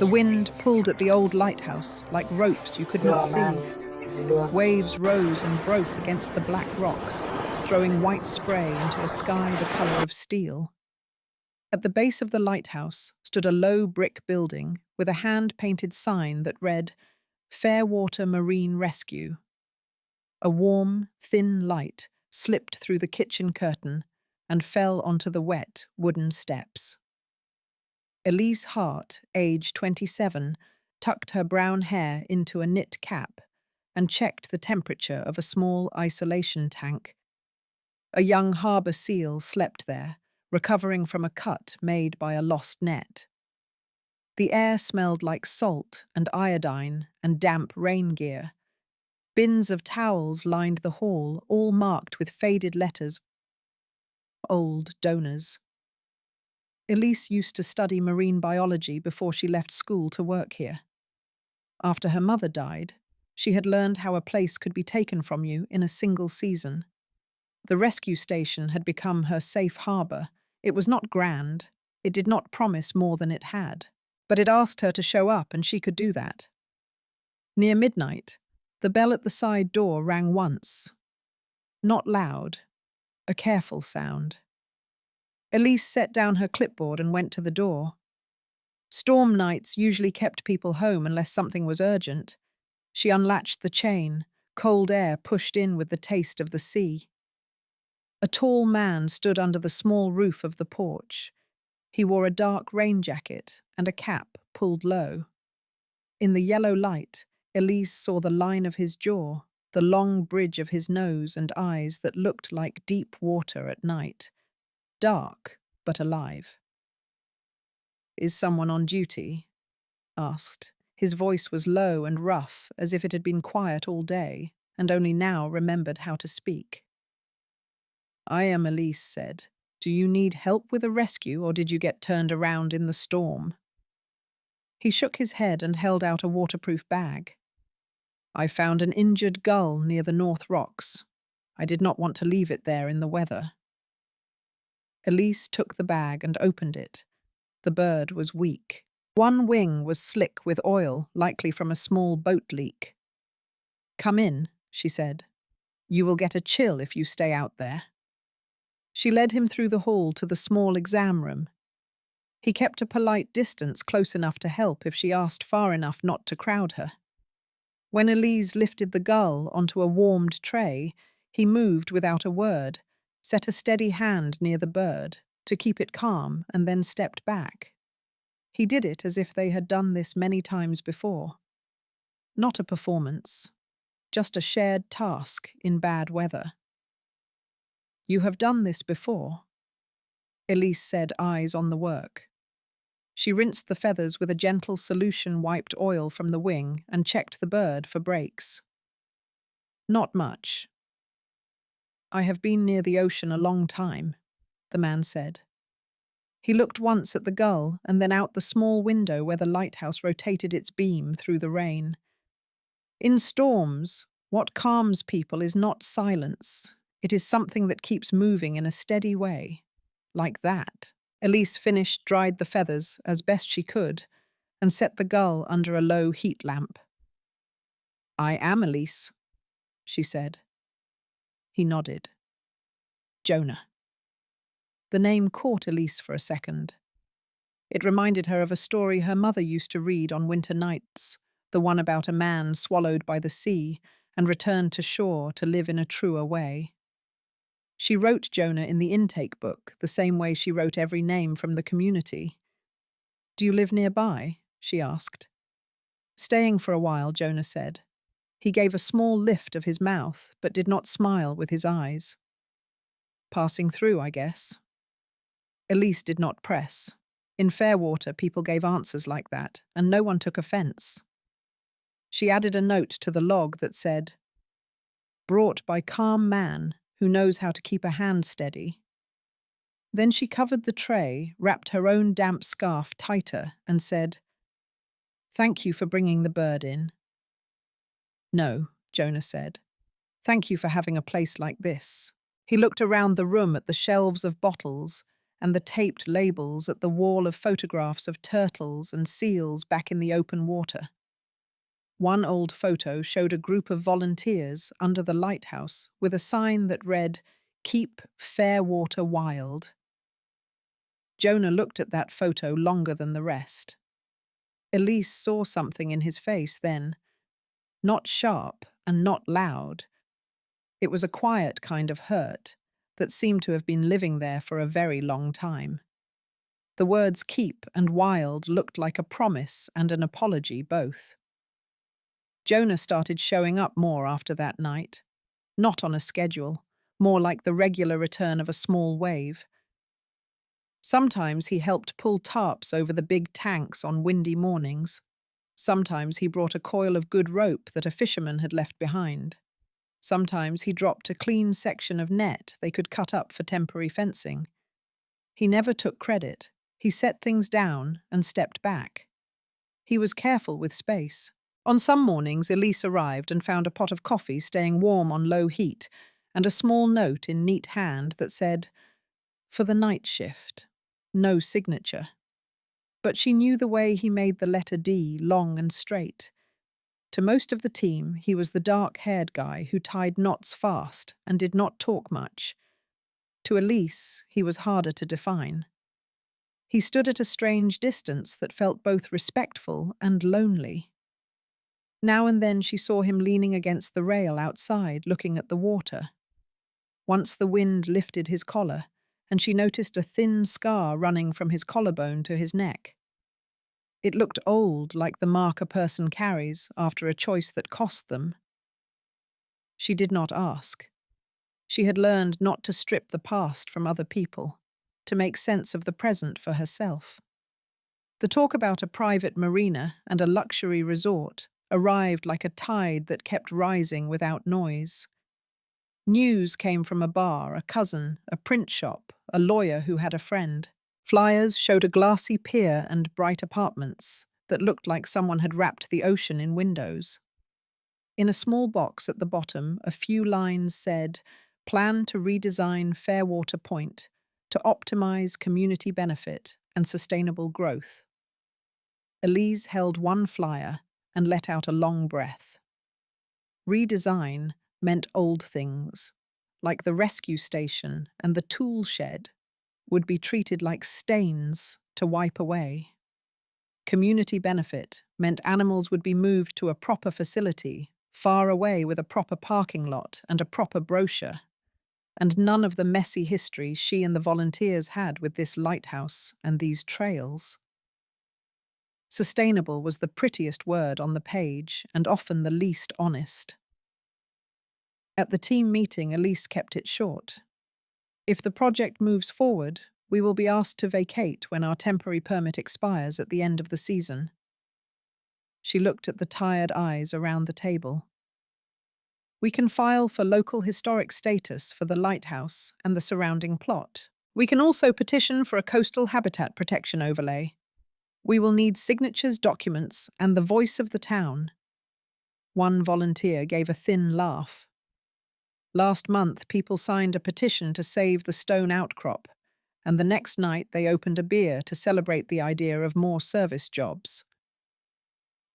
The wind pulled at the old lighthouse like ropes you could not see. Waves rose and broke against the black rocks, throwing white spray into a sky the color of steel. At the base of the lighthouse stood a low brick building with a hand-painted sign that read, Fairwater Marine Rescue. A warm, thin light slipped through the kitchen curtain and fell onto the wet, wooden steps. Elise Hart, age 27, tucked her brown hair into a knit cap and checked the temperature of a small isolation tank. A young harbour seal slept there, recovering from a cut made by a lost net. The air smelled like salt and iodine and damp rain gear. Bins of towels lined the hall, all marked with faded letters. Old donors. Elise used to study marine biology before she left school to work here. After her mother died, she had learned how a place could be taken from you in a single season. The rescue station had become her safe harbour. It was not grand. It did not promise more than it had. But it asked her to show up, and she could do that. Near midnight, the bell at the side door rang once. Not loud, a careful sound. Elise set down her clipboard and went to the door. Storm nights usually kept people home unless something was urgent. She unlatched the chain. Cold air pushed in with the taste of the sea. A tall man stood under the small roof of the porch. He wore a dark rain jacket and a cap pulled low. In the yellow light, Elise saw the line of his jaw, the long bridge of his nose and eyes that looked like deep water at night. Dark, but alive. "Is someone on duty?" asked. His voice was low and rough, as if it had been quiet all day, and only now remembered how to speak. "I am," Elise said. "Do you need help with a rescue, or did you get turned around in the storm?" He shook his head and held out a waterproof bag. "I found an injured gull near the North Rocks. I did not want to leave it there in the weather." Elise took the bag and opened it. The bird was weak. One wing was slick with oil, likely from a small boat leak. "Come in," she said. "You will get a chill if you stay out there." She led him through the hall to the small exam room. He kept a polite distance close enough to help if she asked far enough not to crowd her. When Elise lifted the gull onto a warmed tray, he moved without a word, set a steady hand near the bird to keep it calm, and then stepped back. He did it as if they had done this many times before. Not a performance, just a shared task in bad weather. "You have done this before," Elise said, eyes on the work. She rinsed the feathers with a gentle solution-wiped oil from the wing and checked the bird for breaks. "Not much. I have been near the ocean a long time," the man said. He looked once at the gull and then out the small window where the lighthouse rotated its beam through the rain. "In storms, what calms people is not silence. It is something that keeps moving in a steady way. Like that." Elise finished, dried the feathers as best she could, and set the gull under a low heat lamp. "I am Elise," she said. He nodded. "Jonah." The name caught Elise for a second. It reminded her of a story her mother used to read on winter nights, the one about a man swallowed by the sea and returned to shore to live in a truer way. She wrote Jonah in the intake book, the same way she wrote every name from the community. "Do you live nearby?" she asked. "Staying for a while," Jonah said. He gave a small lift of his mouth, but did not smile with his eyes. "Passing through, I guess." Elise did not press. In Fairwater, people gave answers like that, and no one took offense. She added a note to the log that said, "Brought by calm man who knows how to keep a hand steady." Then she covered the tray, wrapped her own damp scarf tighter, and said, "Thank you for bringing the bird in." "No," Jonah said. "Thank you for having a place like this." He looked around the room at the shelves of bottles and the taped labels at the wall of photographs of turtles and seals back in the open water. One old photo showed a group of volunteers under the lighthouse with a sign that read, "Keep Fair Water Wild." Jonah looked at that photo longer than the rest. Elise saw something in his face then, not sharp and not loud. It was a quiet kind of hurt that seemed to have been living there for a very long time. The words keep and wild looked like a promise and an apology both. Jonah started showing up more after that night, not on a schedule, more like the regular return of a small wave. Sometimes he helped pull tarps over the big tanks on windy mornings. Sometimes he brought a coil of good rope that a fisherman had left behind. Sometimes he dropped a clean section of net they could cut up for temporary fencing. He never took credit. He set things down and stepped back. He was careful with space. On some mornings, Elise arrived and found a pot of coffee staying warm on low heat and a small note in neat hand that said, "For the night shift." No signature. But she knew the way he made the letter D long and straight. To most of the team, he was the dark-haired guy who tied knots fast and did not talk much. To Elise, he was harder to define. He stood at a strange distance that felt both respectful and lonely. Now and then she saw him leaning against the rail outside, looking at the water. Once the wind lifted his collar, and she noticed a thin scar running from his collarbone to his neck. It looked old, like the mark a person carries after a choice that cost them. She did not ask. She had learned not to strip the past from other people, to make sense of the present for herself. The talk about a private marina and a luxury resort arrived like a tide that kept rising without noise. News came from a bar, a cousin, a print shop, a lawyer who had a friend. Flyers showed a glassy pier and bright apartments that looked like someone had wrapped the ocean in windows. In a small box at the bottom, a few lines said, "Plan to redesign Fairwater Point to optimize community benefit and sustainable growth." Elise held one flyer and let out a long breath. Redesign meant old things, like the rescue station and the tool shed, would be treated like stains to wipe away. Community benefit meant animals would be moved to a proper facility, far away with a proper parking lot and a proper brochure, and none of the messy history she and the volunteers had with this lighthouse and these trails. Sustainable was the prettiest word on the page and often the least honest. At the team meeting, Elise kept it short. "If the project moves forward, we will be asked to vacate when our temporary permit expires at the end of the season." She looked at the tired eyes around the table. "We can file for local historic status for the lighthouse and the surrounding plot. We can also petition for a coastal habitat protection overlay. We will need signatures, documents, and the voice of the town." One volunteer gave a thin laugh. Last month, people signed a petition to save the stone outcrop, and the next night they opened a beer to celebrate the idea of more service jobs.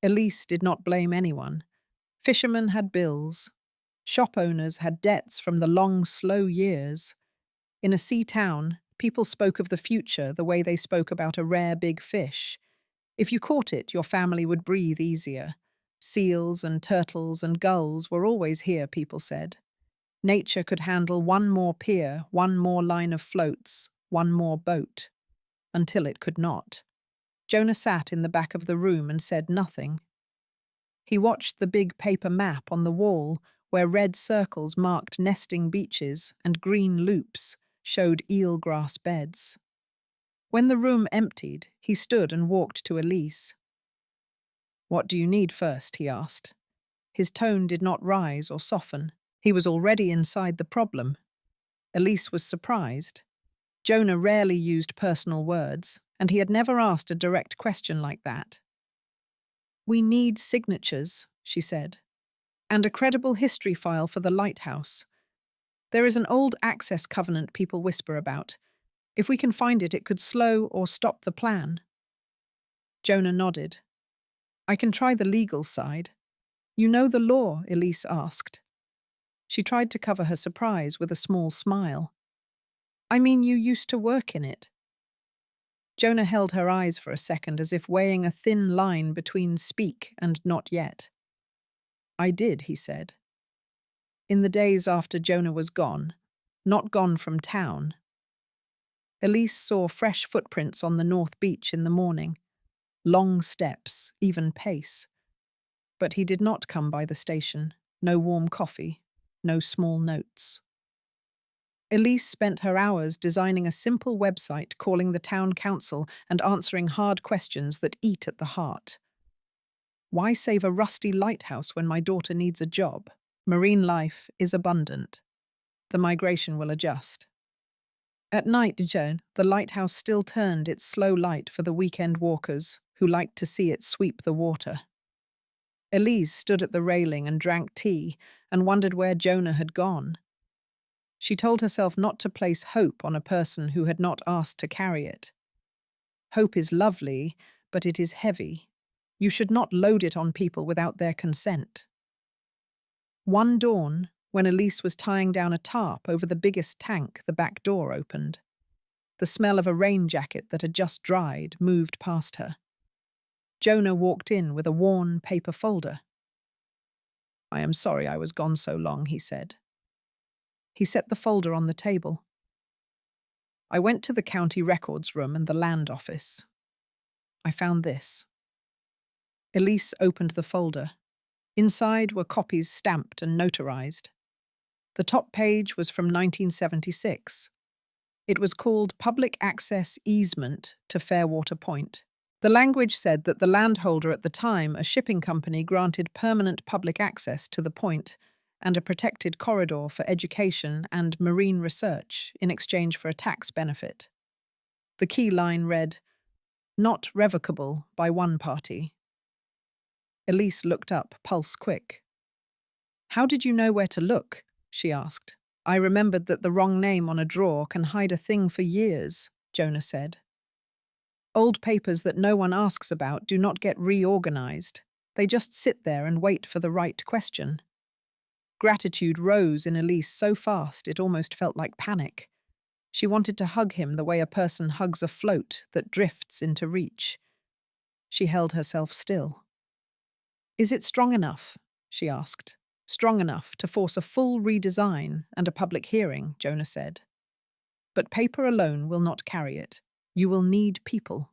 Elise did not blame anyone. Fishermen had bills. Shop owners had debts from the long, slow years. In a sea town, people spoke of the future the way they spoke about a rare big fish. If you caught it, your family would breathe easier. Seals and turtles and gulls were always here, people said. Nature could handle one more pier, one more line of floats, one more boat. Until it could not. Jonah sat in the back of the room and said nothing. He watched the big paper map on the wall where red circles marked nesting beaches and green loops showed eelgrass beds. When the room emptied, he stood and walked to Elise. "What do you need first?" he asked. His tone did not rise or soften. He was already inside the problem. Elise was surprised. Jonah rarely used personal words, and he had never asked a direct question like that. "We need signatures," she said, "and a credible history file for the lighthouse. There is an old access covenant people whisper about. If we can find it, it could slow or stop the plan. Jonah nodded. I can try the legal side. You know the law? Elise asked. She tried to cover her surprise with a small smile. I mean, you used to work in it. Jonah held her eyes for a second as if weighing a thin line between speak and not yet. I did, he said. In the days after Jonah was gone, not gone from town. Elise saw fresh footprints on the north beach in the morning, long steps, even pace. But he did not come by the station, no warm coffee, no small notes. Elise spent her hours designing a simple website, calling the town council and answering hard questions that eat at the heart. Why save a rusty lighthouse when my daughter needs a job? Marine life is abundant. The migration will adjust. At night, the lighthouse still turned its slow light for the weekend walkers who liked to see it sweep the water. Elise stood at the railing and drank tea and wondered where Jonah had gone. She told herself not to place hope on a person who had not asked to carry it. Hope is lovely, but it is heavy. You should not load it on people without their consent. One dawn, when Elise was tying down a tarp over the biggest tank, the back door opened. The smell of a rain jacket that had just dried moved past her. Jonah walked in with a worn paper folder. I am sorry I was gone so long, he said. He set the folder on the table. I went to the county records room and the land office. I found this. Elise opened the folder. Inside were copies stamped and notarized. The top page was from 1976. It was called Public Access Easement to Fairwater Point. The language said that the landholder at the time, a shipping company, granted permanent public access to the point and a protected corridor for education and marine research in exchange for a tax benefit. The key line read, "Not revocable by one party." Elise looked up, pulse quick. How did you know where to look? She asked. I remembered that the wrong name on a drawer can hide a thing for years, Jonah said. Old papers that no one asks about do not get reorganized. They just sit there and wait for the right question. Gratitude rose in Elise so fast it almost felt like panic. She wanted to hug him the way a person hugs a float that drifts into reach. She held herself still. Is it strong enough? She asked. Strong enough to force a full redesign and a public hearing, Jonah said. But paper alone will not carry it. You will need people.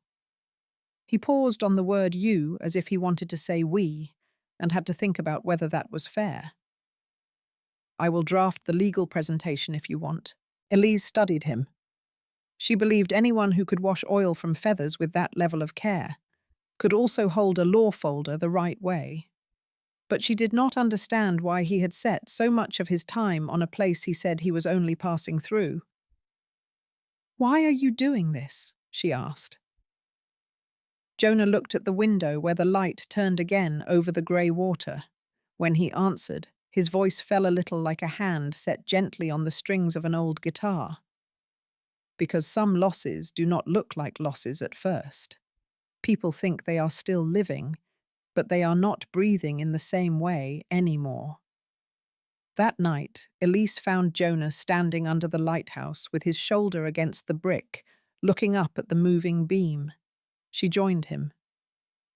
He paused on the word you as if he wanted to say we, and had to think about whether that was fair. I will draft the legal presentation if you want. Elise studied him. She believed anyone who could wash oil from feathers with that level of care could also hold a law folder the right way. But she did not understand why he had set so much of his time on a place he said he was only passing through. Why are you doing this? She asked. Jonah looked at the window where the light turned again over the grey water. When he answered, his voice fell a little like a hand set gently on the strings of an old guitar. Because some losses do not look like losses at first. People think they are still living, but they are not breathing in the same way anymore. That night, Elise found Jonah standing under the lighthouse with his shoulder against the brick, looking up at the moving beam. She joined him.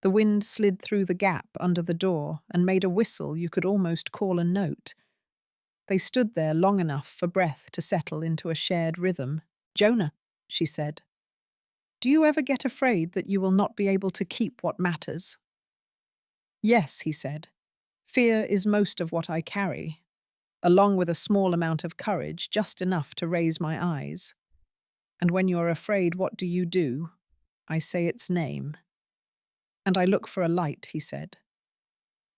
The wind slid through the gap under the door and made a whistle you could almost call a note. They stood there long enough for breath to settle into a shared rhythm. Jonah, she said, do you ever get afraid that you will not be able to keep what matters? Yes, he said. Fear is most of what I carry, along with a small amount of courage, just enough to raise my eyes. And when you're afraid, what do? I say its name. And I look for a light, he said.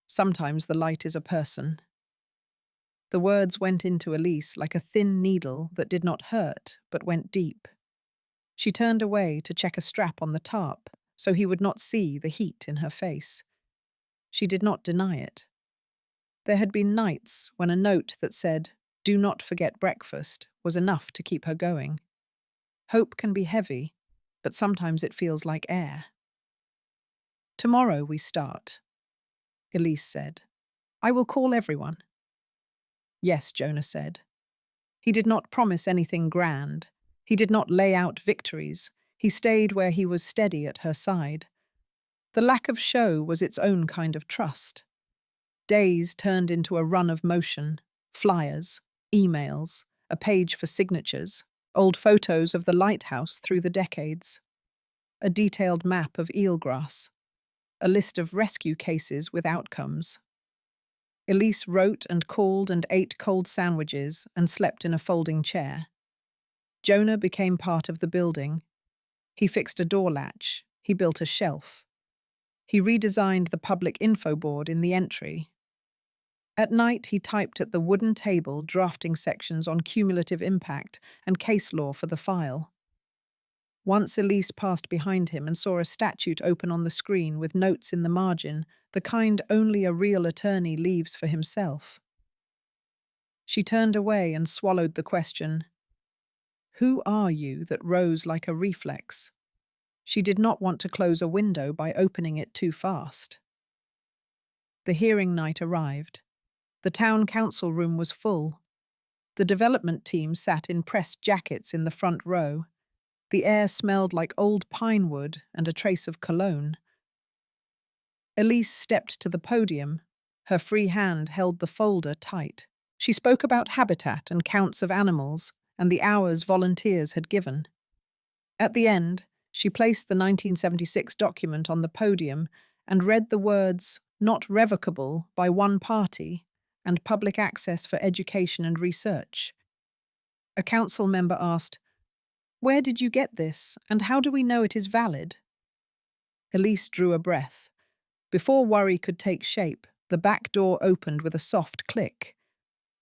Sometimes the light is a person. The words went into Elise like a thin needle that did not hurt, but went deep. She turned away to check a strap on the tarp, so he would not see the heat in her face. She did not deny it. There had been nights when a note that said, "Do not forget breakfast," was enough to keep her going. Hope can be heavy, but sometimes it feels like air. Tomorrow we start, Elise said. I will call everyone. Yes, Jonah said. He did not promise anything grand. He did not lay out victories. He stayed where he was steady at her side. The lack of show was its own kind of trust. Days turned into a run of motion, flyers, emails, a page for signatures, old photos of the lighthouse through the decades, a detailed map of eelgrass, a list of rescue cases with outcomes. Elise wrote and called and ate cold sandwiches and slept in a folding chair. Jonah became part of the building. He fixed a door latch. He built a shelf. He redesigned the public info board in the entry. At night, he typed at the wooden table drafting sections on cumulative impact and case law for the file. Once Elise passed behind him and saw a statute open on the screen with notes in the margin, the kind only a real attorney leaves for himself. She turned away and swallowed the question, "Who are you?" that rose like a reflex. She did not want to close a window by opening it too fast. The hearing night arrived. The town council room was full. The development team sat in pressed jackets in the front row. The air smelled like old pine wood and a trace of cologne. Elise stepped to the podium. Her free hand held the folder tight. She spoke about habitat and counts of animals and the hours volunteers had given. At the end, she placed the 1976 document on the podium and read the words, "Not revocable by one party," and "public access for education and research." A council member asked, "Where did you get this, and how do we know it is valid?" Elise drew a breath. Before worry could take shape, the back door opened with a soft click.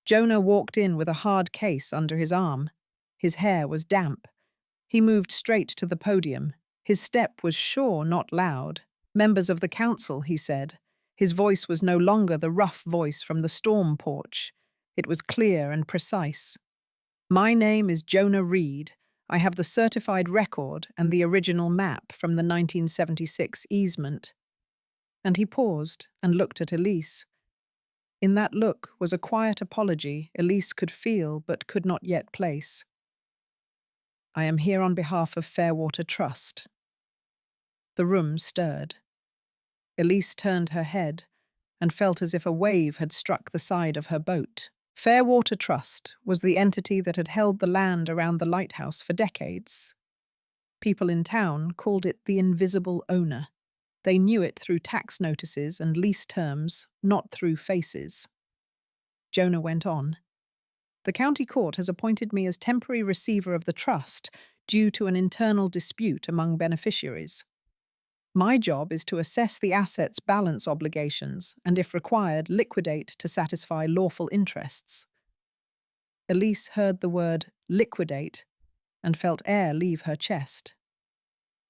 Jonah walked in with a hard case under his arm. His hair was damp. He moved straight to the podium. His step was sure, not loud. "Members of the council," he said. His voice was no longer the rough voice from the storm porch. It was clear and precise. "My name is Jonah Reed. I have the certified record and the original map from the 1976 easement." And he paused and looked at Elise. In that look was a quiet apology Elise could feel but could not yet place. "I am here on behalf of Fairwater Trust." The room stirred. Elise turned her head and felt as if a wave had struck the side of her boat. Fairwater Trust was the entity that had held the land around the lighthouse for decades. People in town called it the invisible owner. They knew it through tax notices and lease terms, not through faces. Jonah went on. "The county court has appointed me as temporary receiver of the trust due to an internal dispute among beneficiaries. My job is to assess the assets' balance obligations and, if required, liquidate to satisfy lawful interests." Elise heard the word liquidate and felt air leave her chest.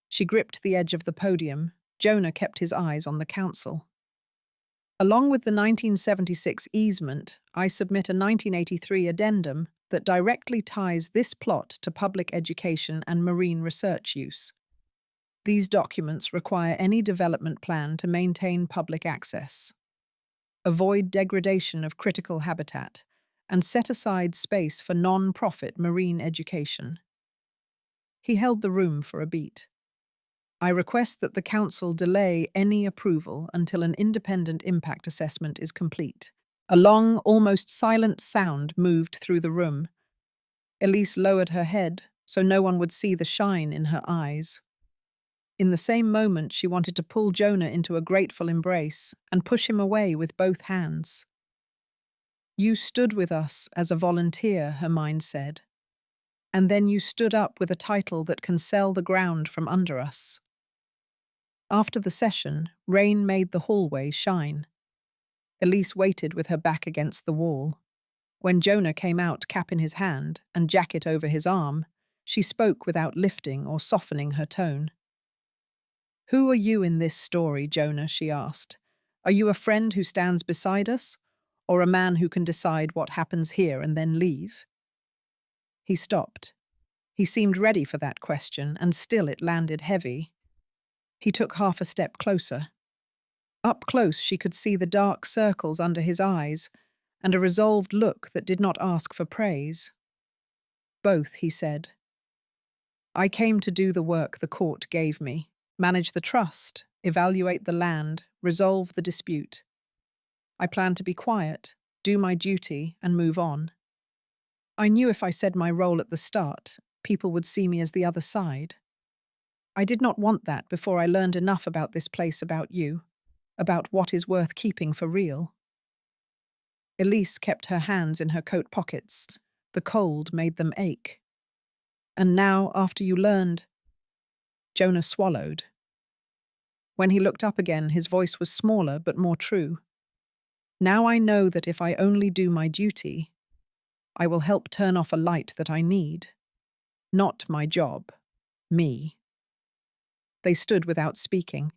She gripped the edge of the podium. Jonah kept his eyes on the council. "Along with the 1976 easement, I submit a 1983 addendum that directly ties this plot to public education and marine research use. These documents require any development plan to maintain public access, avoid degradation of critical habitat, and set aside space for non-profit marine education." He held the room for a beat. "I request that the council delay any approval until an independent impact assessment is complete." A long, almost silent sound moved through the room. Elise lowered her head so no one would see the shine in her eyes. In the same moment, she wanted to pull Jonah into a grateful embrace and push him away with both hands. "You stood with us as a volunteer," her mind said. "And then you stood up with a title that can sell the ground from under us." After the session, rain made the hallway shine. Elise waited with her back against the wall. When Jonah came out, cap in his hand and jacket over his arm, she spoke without lifting or softening her tone. "Who are you in this story, Jonah?" she asked. "Are you a friend who stands beside us, or a man who can decide what happens here and then leave?" He stopped. He seemed ready for that question, and still it landed heavy. He took half a step closer. Up close, she could see the dark circles under his eyes and a resolved look that did not ask for praise. Both, he said. I came to do the work the court gave me, manage the trust, evaluate the land, resolve the dispute. I plan to be quiet, do my duty, and move on. I knew if I said my role at the start, people would see me as the other side. I did not want that before I learned enough about this place, about you, about what is worth keeping for real. Elise kept her hands in her coat pockets. The cold made them ache. And now, after you learned, Jonah swallowed. When he looked up again, his voice was smaller but more true. Now I know that if I only do my duty, I will help turn off a light that I need. Not my job. Me. They stood without speaking.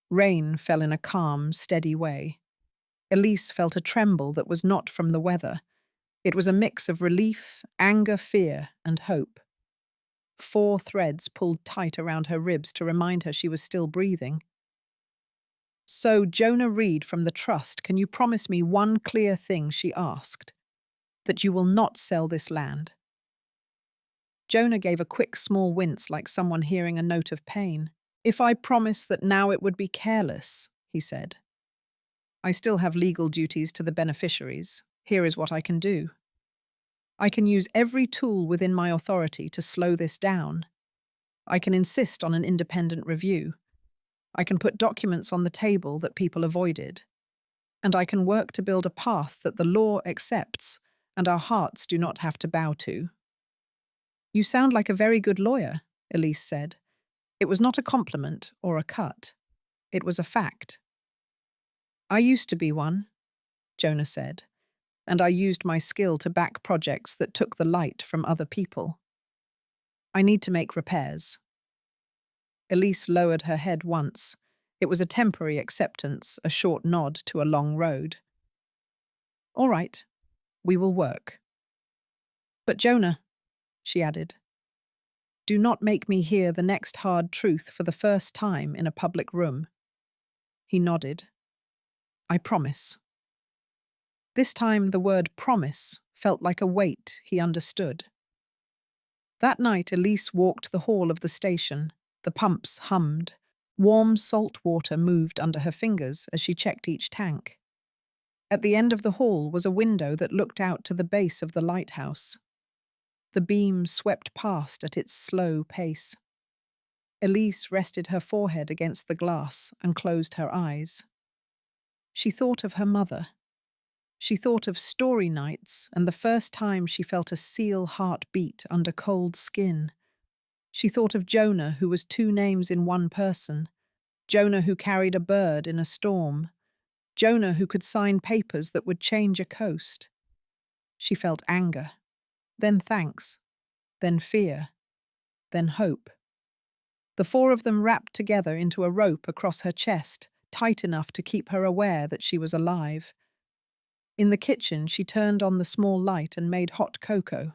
Rain fell in a calm, steady way. Elise felt a tremble that was not from the weather. It was a mix of relief, anger, fear, and hope. 4 threads pulled tight around her ribs to remind her she was still breathing. So, Jonah Reed from the Trust, can you promise me one clear thing, she asked, that you will not sell this land? Jonah gave a quick small wince like someone hearing a note of pain. If I promise that now it would be careless, he said. I still have legal duties to the beneficiaries. Here is what I can do. I can use every tool within my authority to slow this down. I can insist on an independent review. I can put documents on the table that people avoided. And I can work to build a path that the law accepts and our hearts do not have to bow to. You sound like a very good lawyer, Elise said. It was not a compliment or a cut. It was a fact. I used to be one, Jonah said, and I used my skill to back projects that took the light from other people. I need to make repairs. Elise lowered her head once. It was a temporary acceptance, a short nod to a long road. All right, we will work. But Jonah, she added, do not make me hear the next hard truth for the first time in a public room. He nodded. I promise. This time the word promise felt like a weight he understood. That night Elise walked the hall of the station. The pumps hummed. Warm salt water moved under her fingers as she checked each tank. At the end of the hall was a window that looked out to the base of the lighthouse. The beam swept past at its slow pace. Elise rested her forehead against the glass and closed her eyes. She thought of her mother. She thought of story nights and the first time she felt a seal heart beat under cold skin. She thought of Jonah, who was 2 names in one person. Jonah who carried a bird in a storm. Jonah who could sign papers that would change a coast. She felt anger, then thanks, then fear, then hope. The 4 of them wrapped together into a rope across her chest, tight enough to keep her aware that she was alive. In the kitchen, she turned on the small light and made hot cocoa.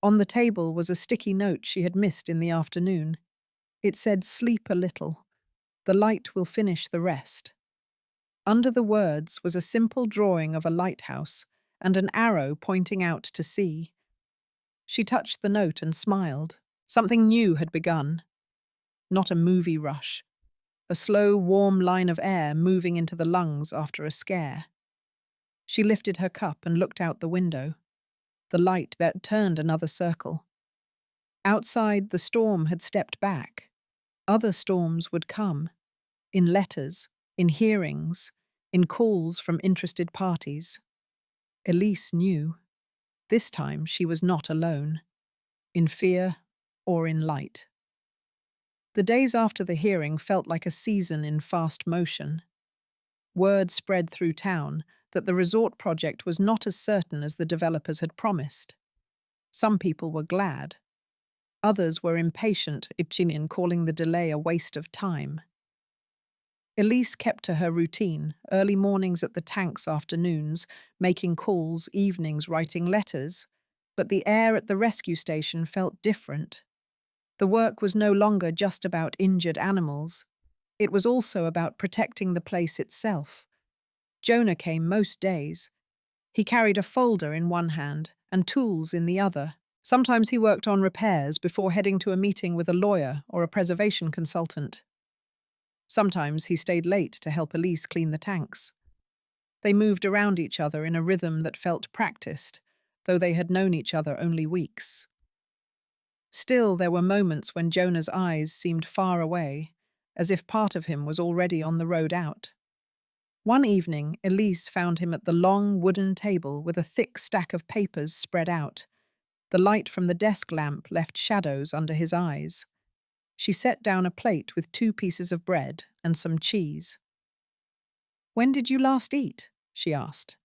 On the table was a sticky note she had missed in the afternoon. It said, "Sleep a little. The light will finish the rest." Under the words was a simple drawing of a lighthouse and an arrow pointing out to sea. She touched the note and smiled. Something new had begun. Not a movie rush. A slow, warm line of air moving into the lungs after a scare. She lifted her cup and looked out the window. The light turned another circle. Outside, the storm had stepped back. Other storms would come. In letters, in hearings, in calls from interested parties. Elise knew. This time she was not alone. In fear or in light. The days after the hearing felt like a season in fast motion. Word spread through town that the resort project was not as certain as the developers had promised. Some people were glad. Others were impatient, calling the delay a waste of time. Elise kept to her routine, early mornings at the tanks, afternoons, making calls, evenings writing letters, But the air at the rescue station felt different. The work was no longer just about injured animals. It was also about protecting the place itself. Jonah came most days. He carried a folder in one hand and tools in the other. Sometimes he worked on repairs before heading to a meeting with a lawyer or a preservation consultant. Sometimes he stayed late to help Elise clean the tanks. They moved around each other in a rhythm that felt practiced, though they had known each other only weeks. Still, there were moments when Jonah's eyes seemed far away, as if part of him was already on the road out. One evening, Elise found him at the long wooden table with a thick stack of papers spread out. The light from the desk lamp left shadows under his eyes. She set down a plate with 2 pieces of bread and some cheese. "When did you last eat?" she asked.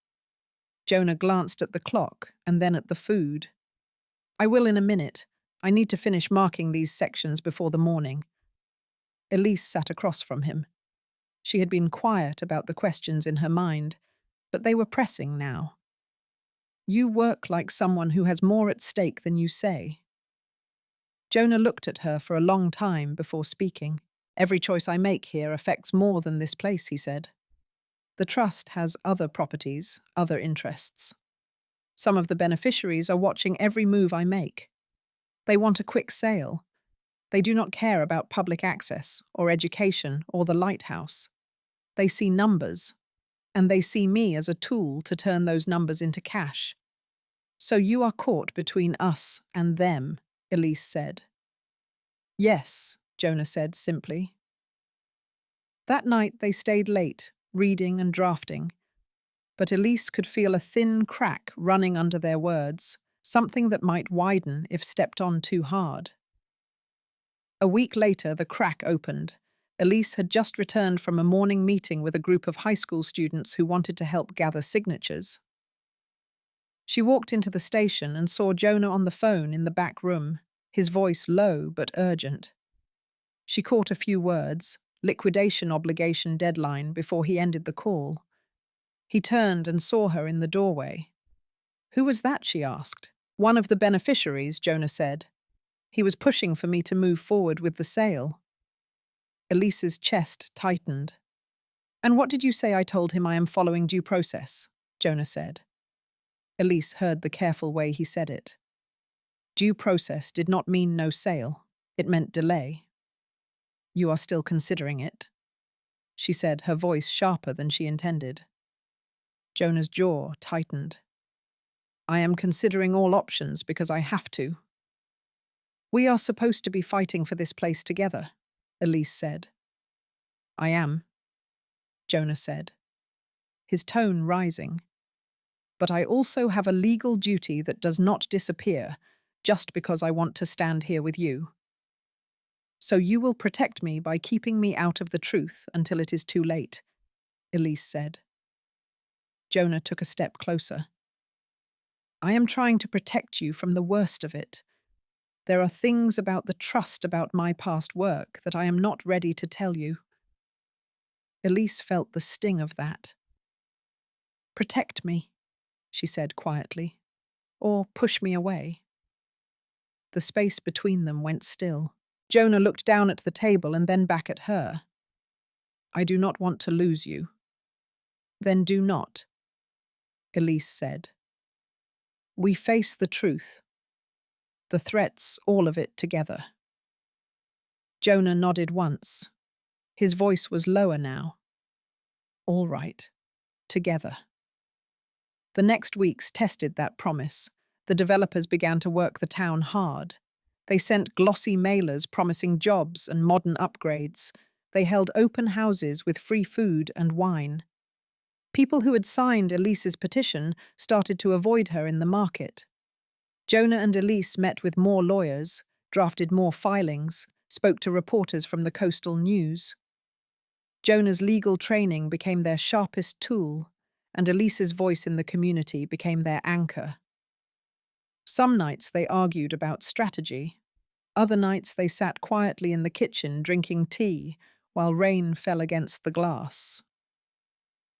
Jonah glanced at the clock and then at the food. "I will in a minute. I need to finish marking these sections before the morning." Elise sat across from him. She had been quiet about the questions in her mind, but they were pressing now. "You work like someone who has more at stake than you say." Jonah looked at her for a long time before speaking. "Every choice I make here affects more than this place," he said. "The trust has other properties, other interests. Some of the beneficiaries are watching every move I make. They want a quick sale. They do not care about public access or education or the lighthouse. They see numbers, and they see me as a tool to turn those numbers into cash. So you are caught between us and them," Elise said. "Yes," Jonah said simply. That night they stayed late, reading and drafting. But Elise could feel a thin crack running under their words, something that might widen if stepped on too hard. A week later, the crack opened. Elise had just returned from a morning meeting with a group of high school students who wanted to help gather signatures. She walked into the station and saw Jonah on the phone in the back room, his voice low but urgent. She caught a few words, liquidation obligation deadline, before he ended the call. He turned and saw her in the doorway. "Who was that?" she asked. "One of the beneficiaries," Jonah said. "He was pushing for me to move forward with the sale." Elise's chest tightened. "And what did you say I told him I am following due process?" Jonah said. Elise heard the careful way he said it. Due process did not mean no sale. It meant delay. "You are still considering it?" she said, her voice sharper than she intended. Jonah's jaw tightened. "I am considering all options because I have to." "We are supposed to be fighting for this place together," Elise said. "I am," Jonah said, his tone rising. "But I also have a legal duty that does not disappear just because I want to stand here with you. So you will protect me by keeping me out of the truth until it is too late," Elise said. Jonah took a step closer. "I am trying to protect you from the worst of it. There are things about the trust about my past work that I am not ready to tell you." Elise felt the sting of that. "Protect me," she said quietly, "or push me away." The space between them went still. Jonah looked down at the table and then back at her. "I do not want to lose you." "Then do not," Elise said. "We face the truth. The threats, all of it together." Jonah nodded once. His voice was lower now. "All right. Together." The next weeks tested that promise. The developers began to work the town hard. They sent glossy mailers promising jobs and modern upgrades. They held open houses with free food and wine. People who had signed Elise's petition started to avoid her in the market. Jonah and Elise met with more lawyers, drafted more filings, spoke to reporters from the coastal news. Jonah's legal training became their sharpest tool, and Elise's voice in the community became their anchor. Some nights they argued about strategy. Other nights they sat quietly in the kitchen drinking tea while rain fell against the glass.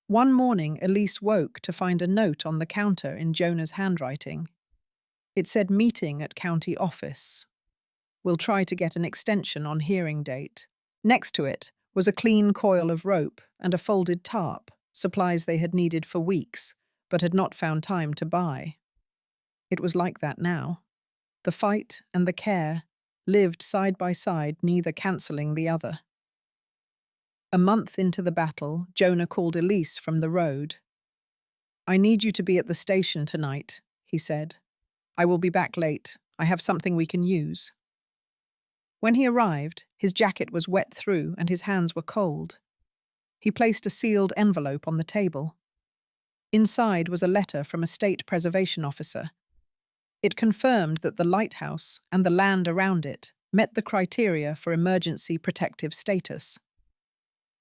One morning Elise woke to find a note on the counter in Jonah's handwriting. It said meeting at county office. We'll try to get an extension on hearing date. Next to it was a clean coil of rope and a folded tarp, supplies they had needed for weeks, but had not found time to buy. It was like that now. The fight and the care lived side by side, neither cancelling the other. A month into the battle, Jonah called Elise from the road. "I need you to be at the station tonight," he said. "I will be back late. I have something we can use." When he arrived, his jacket was wet through and his hands were cold. He placed a sealed envelope on the table. Inside was a letter from a state preservation officer. It confirmed that the lighthouse and the land around it met the criteria for emergency protective status.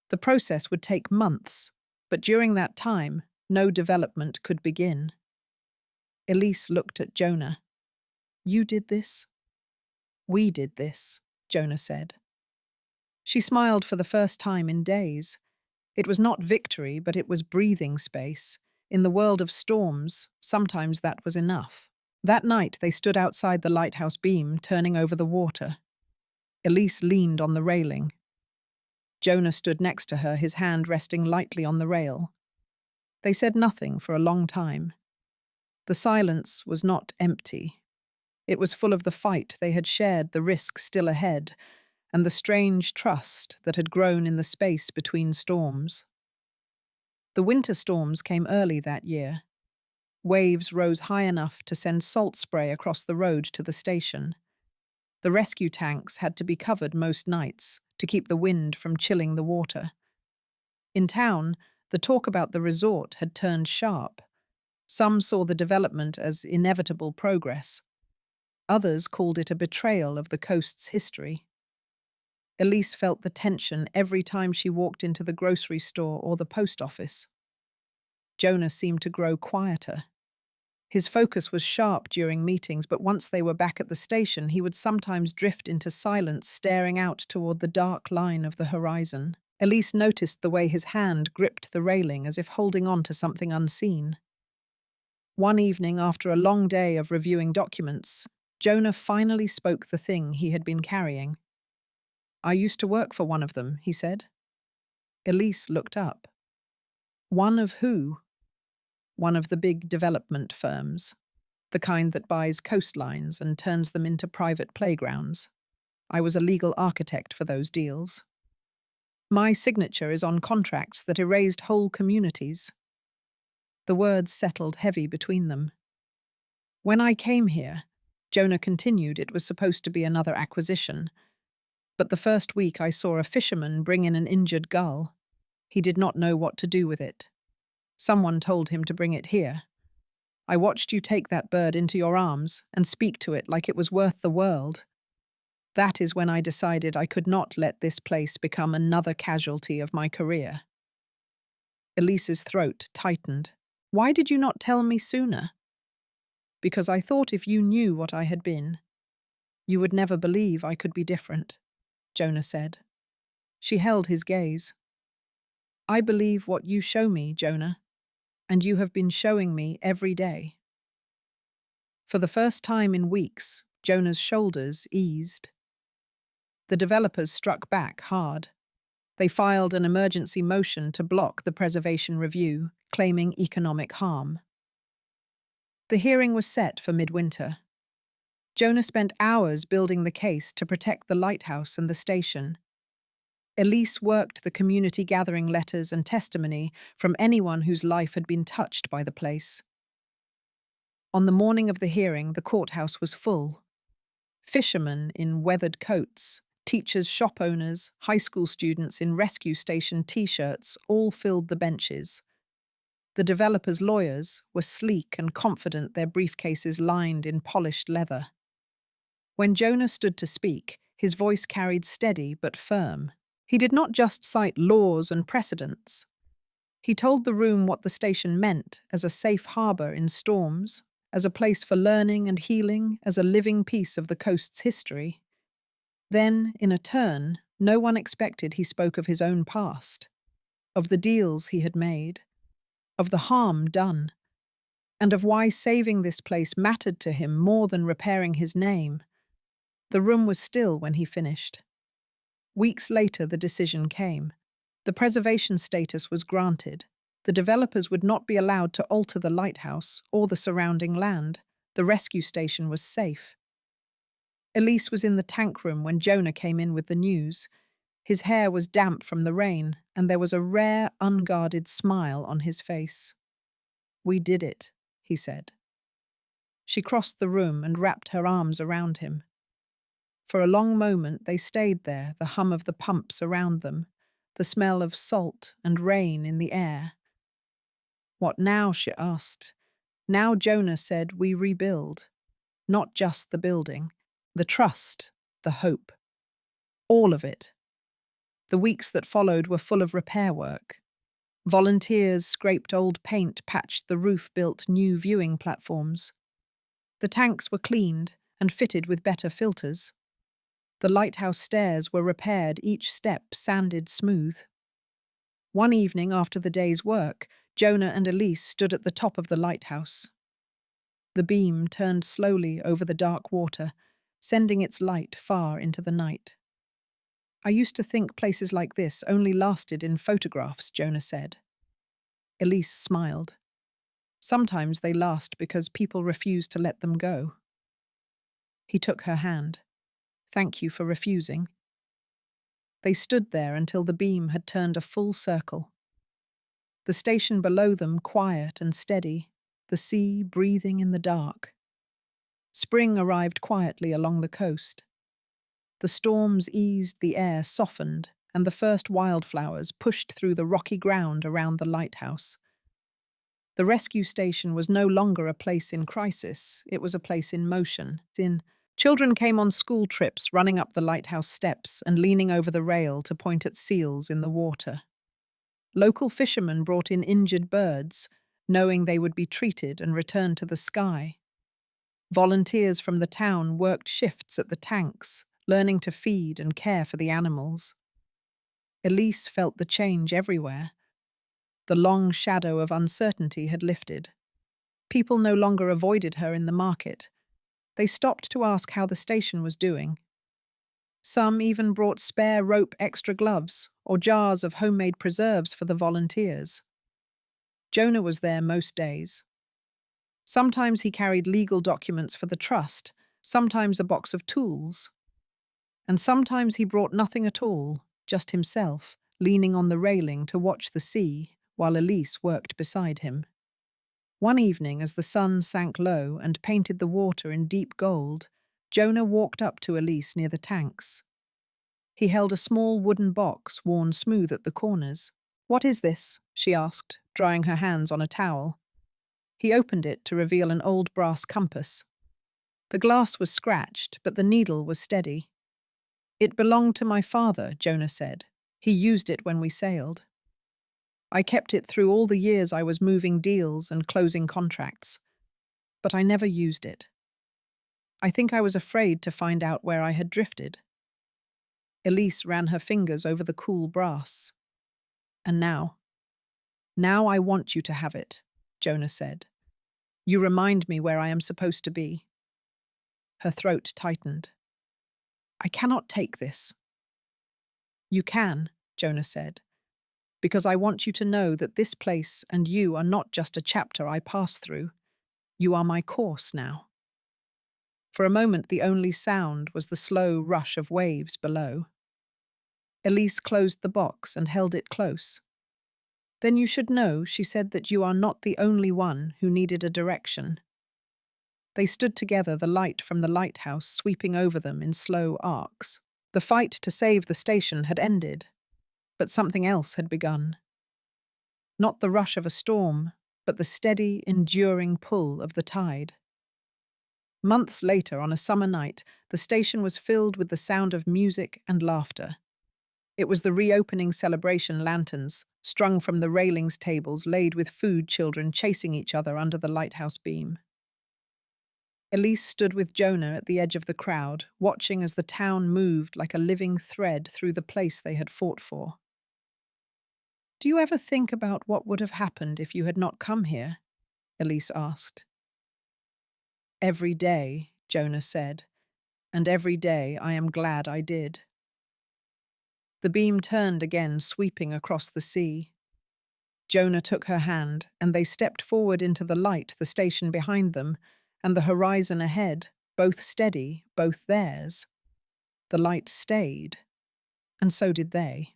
The process would take months, but during that time, no development could begin. Elise looked at Jonah. "You did this?" "We did this," Jonah said. She smiled for the first time in days. It was not victory, but it was breathing space. In the world of storms, sometimes that was enough. That night they stood outside the lighthouse beam, turning over the water. Elise leaned on the railing. Jonah stood next to her, his hand resting lightly on the rail. They said nothing for a long time. The silence was not empty. It was full of the fight they had shared, the risk still ahead, and the strange trust that had grown in the space between storms. The winter storms came early that year. Waves rose high enough to send salt spray across the road to the station. The rescue tanks had to be covered most nights to keep the wind from chilling the water. In town, the talk about the resort had turned sharp. Some saw the development as inevitable progress. Others called it a betrayal of the coast's history. Elise felt the tension every time she walked into the grocery store or the post office. Jonah seemed to grow quieter. His focus was sharp during meetings, but once they were back at the station, he would sometimes drift into silence, staring out toward the dark line of the horizon. Elise noticed the way his hand gripped the railing as if holding on to something unseen. One evening, after a long day of reviewing documents, Jonah finally spoke the thing he had been carrying. "I used to work for one of them," he said. Elise looked up. "One of who?" "One of the big development firms, the kind that buys coastlines and turns them into private playgrounds. I was a legal architect for those deals. My signature is on contracts that erased whole communities." The words settled heavy between them. "When I came here," Jonah continued, "it was supposed to be another acquisition. But the first week I saw a fisherman bring in an injured gull. He did not know what to do with it. Someone told him to bring it here. I watched you take that bird into your arms and speak to it like it was worth the world. That is when I decided I could not let this place become another casualty of my career." Elise's throat tightened. "Why did you not tell me sooner?" "Because I thought if you knew what I had been, you would never believe I could be different," Jonah said. She held his gaze. "I believe what you show me, Jonah, and you have been showing me every day." For the first time in weeks, Jonah's shoulders eased. The developers struck back hard. They filed an emergency motion to block the preservation review, claiming economic harm. The hearing was set for midwinter. Jonah spent hours building the case to protect the lighthouse and the station. Elise worked the community gathering letters and testimony from anyone whose life had been touched by the place. On the morning of the hearing, the courthouse was full. Fishermen in weathered coats, teachers, shop owners, high school students in rescue station t-shirts all filled the benches. The developers' lawyers were sleek and confident, their briefcases lined in polished leather. When Jonah stood to speak, his voice carried steady but firm. He did not just cite laws and precedents. He told the room what the station meant as a safe harbor in storms, as a place for learning and healing, as a living piece of the coast's history. Then, in a turn, no one expected, he spoke of his own past, of the deals he had made, of the harm done. and of why saving this place mattered to him more than repairing his name. The room was still when he finished. Weeks later, the decision came. The preservation status was granted. The developers would not be allowed to alter the lighthouse or the surrounding land. The rescue station was safe. Elise was in the tank room when Jonah came in with the news. His hair was damp from the rain, and there was a rare, unguarded smile on his face. "We did it," he said. She crossed the room and wrapped her arms around him. For a long moment they stayed there, the hum of the pumps around them, the smell of salt and rain in the air. "What now?" she asked. Now Jonah said, "We rebuild. Not just the building. The trust, the hope. All of it." The weeks that followed were full of repair work. Volunteers scraped old paint, patched the roof, built new viewing platforms. The tanks were cleaned and fitted with better filters. The lighthouse stairs were repaired, each step sanded smooth. One evening after the day's work, Jonah and Elise stood at the top of the lighthouse. The beam turned slowly over the dark water, sending its light far into the night. "I used to think places like this only lasted in photographs," Jonah said. Elise smiled. "Sometimes they last because people refuse to let them go." He took her hand. "Thank you for refusing." They stood there until the beam had turned a full circle. The station below them quiet and steady, the sea breathing in the dark. Spring arrived quietly along the coast. The storms eased, the air softened, and the first wildflowers pushed through the rocky ground around the lighthouse. The rescue station was no longer a place in crisis, it was a place in motion. Children came on school trips, running up the lighthouse steps and leaning over the rail to point at seals in the water. Local fishermen brought in injured birds, knowing they would be treated and returned to the sky. Volunteers from the town worked shifts at the tanks, learning to feed and care for the animals. Elise felt the change everywhere. The long shadow of uncertainty had lifted. People no longer avoided her in the market. They stopped to ask how the station was doing. Some even brought spare rope extra gloves or jars of homemade preserves for the volunteers. Jonah was there most days. Sometimes he carried legal documents for the trust, sometimes a box of tools. And sometimes he brought nothing at all, just himself, leaning on the railing to watch the sea while Elise worked beside him. One evening, as the sun sank low and painted the water in deep gold, Jonah walked up to Elise near the tanks. He held a small wooden box worn smooth at the corners. "What is this?" she asked, drying her hands on a towel. He opened it to reveal an old brass compass. The glass was scratched, but the needle was steady. "It belonged to my father," Jonah said. "He used it when we sailed. I kept it through all the years I was moving deals and closing contracts. But I never used it. I think I was afraid to find out where I had drifted." Elise ran her fingers over the cool brass. "And now? Now I want you to have it," Jonah said. "You remind me where I am supposed to be." Her throat tightened. "I cannot take this." "You can," Jonah said, "because I want you to know that this place and you are not just a chapter I pass through. You are my course now." For a moment, the only sound was the slow rush of waves below. Elise closed the box and held it close. "Then you should know," she said, "that you are not the only one who needed a direction." They stood together, the light from the lighthouse sweeping over them in slow arcs. The fight to save the station had ended, but something else had begun. Not the rush of a storm, but the steady, enduring pull of the tide. Months later, on a summer night, the station was filled with the sound of music and laughter. It was the reopening celebration, lanterns, strung from the railings, tables laid with food, children chasing each other under the lighthouse beam. Elise stood with Jonah at the edge of the crowd, watching as the town moved like a living thread through the place they had fought for. "Do you ever think about what would have happened if you had not come here?" Elise asked. Every day, Jonah said, and every day I am glad I did. The beam turned again, sweeping across the sea. Jonah took her hand, and they stepped forward into the light, the station behind them, and the horizon ahead, both steady, both theirs. The light stayed, and so did they.